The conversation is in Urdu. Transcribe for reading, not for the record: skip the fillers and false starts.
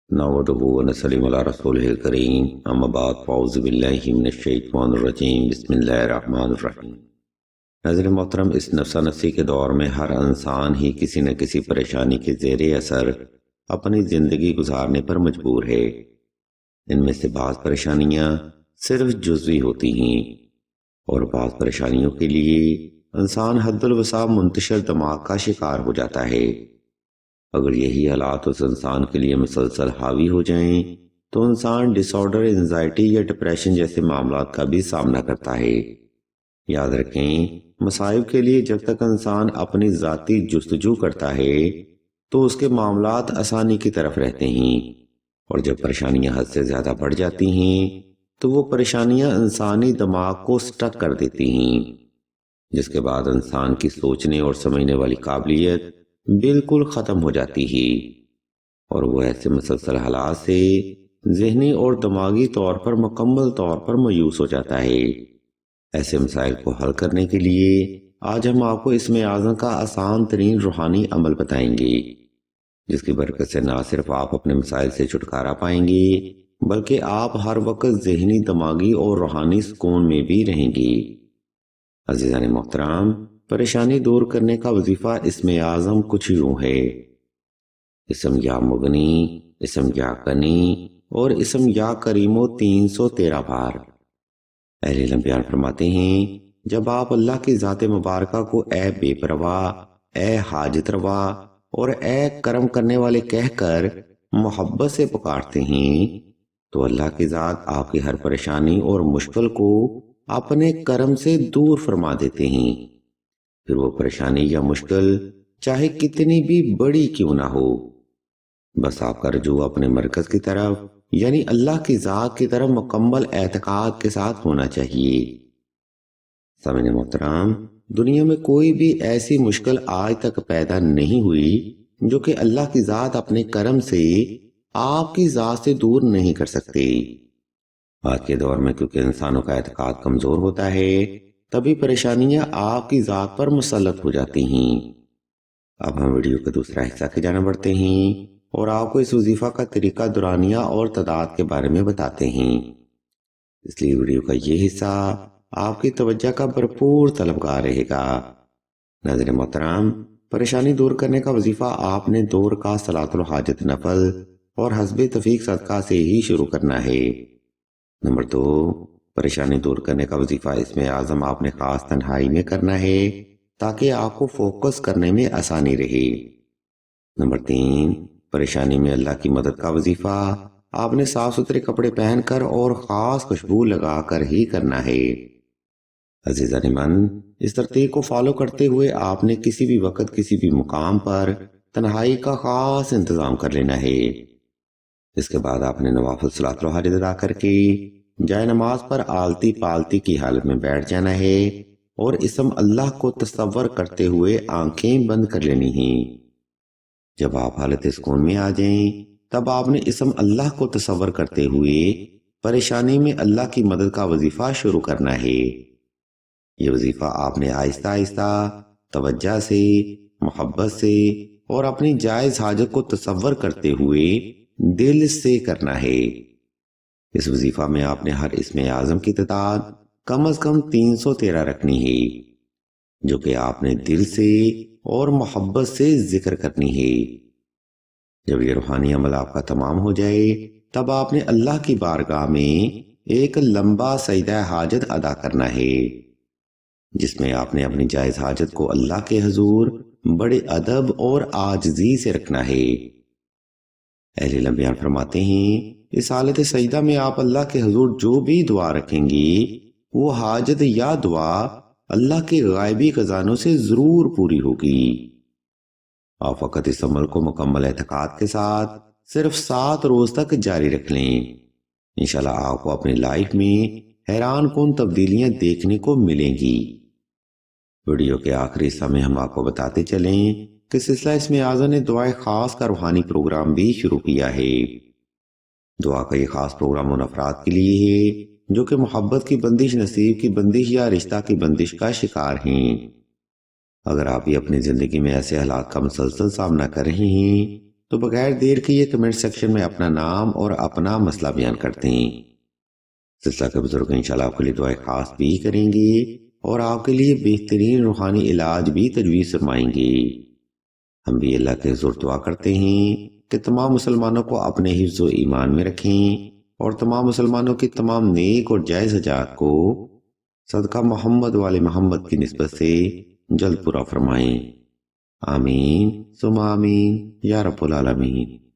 نحمده ونصلي على رسوله الكريم اما بعد فاعوذ باللہ من الشیطان الرجیم بسم اللہ الرحمن الرحیم۔ ناظرین محترم، اس نفسا نفسی کے دور میں ہر انسان ہی کسی نہ کسی پریشانی کے زیر اثر اپنی زندگی گزارنے پر مجبور ہے۔ ان میں سے بعض پریشانیاں صرف جزوی ہوتی ہیں اور بعض پریشانیوں کے لیے انسان حد الوسع منتشر دماغ کا شکار ہو جاتا ہے۔ اگر یہی حالات اس انسان کے لیے مسلسل حاوی ہو جائیں تو انسان ڈس آرڈر، انزائٹی یا ڈپریشن جیسے معاملات کا بھی سامنا کرتا ہے۔ یاد رکھیں، مصائب کے لیے جب تک انسان اپنی ذاتی جستجو کرتا ہے تو اس کے معاملات آسانی کی طرف رہتے ہیں، اور جب پریشانیاں حد سے زیادہ بڑھ جاتی ہیں تو وہ پریشانیاں انسانی دماغ کو سٹک کر دیتی ہیں، جس کے بعد انسان کی سوچنے اور سمجھنے والی قابلیت بالکل ختم ہو جاتی ہے، اور وہ ایسے مسلسل حالات سے ذہنی اور دماغی طور پر مکمل طور پر مایوس ہو جاتا ہے۔ ایسے مسائل کو حل کرنے کے لیے آج ہم آپ کو اسم اعظم کا آسان ترین روحانی عمل بتائیں گے، جس کی برکت سے نہ صرف آپ اپنے مسائل سے چھٹکارا پائیں گے بلکہ آپ ہر وقت ذہنی، دماغی اور روحانی سکون میں بھی رہیں گے۔ عزیزان محترم، پریشانی دور کرنے کا وظیفہ اسم اعظم کچھ یوں ہے: اسم یا مغنی، اسم یا غنی اور اسم یا کریم 313 بار۔ اہل علم بیان فرماتے ہیں، جب آپ اللہ کی ذات مبارکہ کو اے بے پرواہ، اے حاجت روا اور اے کرم کرنے والے کہہ کر محبت سے پکارتے ہیں تو اللہ کی ذات آپ کی ہر پریشانی اور مشکل کو اپنے کرم سے دور فرما دیتے ہیں۔ پھر وہ پریشانی یا مشکل چاہے کتنی بھی بڑی کیوں نہ ہو، بس آپ کا رجوع اپنے مرکز کی طرف یعنی اللہ کی ذات کی طرف مکمل اعتقاد کے ساتھ ہونا چاہیے۔ سامعین محترم، دنیا میں کوئی بھی ایسی مشکل آج تک پیدا نہیں ہوئی جو کہ اللہ کی ذات اپنے کرم سے آپ کی ذات سے دور نہیں کر سکتے۔ آج کے دور میں کیونکہ انسانوں کا اعتقاد کمزور ہوتا ہے، تبھی پریشانیاں آپ کی ذات پر مسلط ہو جاتی ہیں۔ اب ہم ویڈیو کا دوسرا حصہ کی جانب بڑھتے ہیں اور آپ کو اس وظیفہ کا طریقہ دورانیہ اور تعداد کے بارے میں بتاتے ہیں، اس لیے ویڈیو کا یہ حصہ آپ کی توجہ کا بھرپور طلبگار رہے گا۔ ناظرین محترم، پریشانی دور کرنے کا وظیفہ آپ نے دور کا صلاۃ الحاجت نفل اور حسب توفیق صدقہ سے ہی شروع کرنا ہے۔ نمبر 2، پریشانی دور کرنے کا وظیفہ اسم اعظم آپ نے خاص تنہائی میں کرنا ہے تاکہ آپ کو فوکس کرنے میں آسانی رہے۔ نمبر 3، پریشانی میں اللہ کی مدد کا وظیفہ آپ نے صاف ستھرے کپڑے پہن کر اور خاص خوشبو لگا کر ہی کرنا ہے۔ عزیزان من، اس ترتیب کو فالو کرتے ہوئے آپ نے کسی بھی وقت کسی بھی مقام پر تنہائی کا خاص انتظام کر لینا ہے۔ اس کے بعد آپ نے نوافل صلاۃ الحاجت ادا کر کے جائے نماز پر آلتی پالتی کی حالت میں بیٹھ جانا ہے اور اسم اللہ کو تصور کرتے ہوئے آنکھیں بند کر لینی ہیں۔ جب آپ حالت سکون میں آ جائیں تب آپ نے اسم اللہ کو تصور کرتے ہوئے پریشانی میں اللہ کی مدد کا وظیفہ شروع کرنا ہے۔ یہ وظیفہ آپ نے آہستہ آہستہ، توجہ سے، محبت سے اور اپنی جائز حاجت کو تصور کرتے ہوئے دل سے کرنا ہے۔ اس وظیفہ میں آپ نے ہر اسم اعظم کی تعداد کم از کم 313 رکھنی ہے، جو کہ آپ نے دل سے اور محبت سے ذکر کرنی ہے۔ جب یہ روحانی عمل آپ کا تمام ہو جائے تب آپ نے اللہ کی بارگاہ میں ایک لمبا سجدہ حاجت ادا کرنا ہے، جس میں آپ نے اپنی جائز حاجت کو اللہ کے حضور بڑے ادب اور عاجزی سے رکھنا ہے۔ اہل علم بیان فرماتے ہیں، اس حالت سجدہ میں آپ اللہ کے حضور جو بھی دعا رکھیں گی وہ حاجت یا دعا اللہ کے غائبی خزانوں سے ضرور پوری ہوگی۔ آپ فقط اس عمل کو مکمل اعتقاد کے ساتھ صرف 7 روز تک جاری رکھ لیں، انشاءاللہ آپ کو اپنی لائف میں حیران کن تبدیلیاں دیکھنے کو ملیں گی۔ ویڈیو کے آخری حصہ میں ہم آپ کو بتاتے چلیں کہ سلسلہ اسم اعظم نے دعائے خاص کا روحانی پروگرام بھی شروع کیا ہے۔ دعا کا یہ خاص پروگرام ان افراد کے لیے ہے جو کہ محبت کی بندش، نصیب کی بندش یا رشتہ کی بندش کا شکار ہیں۔ اگر آپ بھی اپنی زندگی میں ایسے حالات کا مسلسل سامنا کر رہے ہیں تو بغیر دیر کیے کمنٹ سیکشن میں اپنا نام اور اپنا مسئلہ بیان کرتے ہیں۔ سلسلہ کے بزرگ انشاءاللہ آپ کے لیے دعائیں خاص بھی کریں گے اور آپ کے لیے بہترین روحانی علاج بھی تجویز فرمائیں گے۔ ہم بھی اللہ کے حضور دعا کرتے ہیں کہ تمام مسلمانوں کو اپنے حفظ و ایمان میں رکھیں اور تمام مسلمانوں کی تمام نیک اور جائز حاجات کو صدقہ محمد والے محمد کی نسبت سے جلد پورا فرمائیں۔ آمین ثم آمین یا رب العالمین۔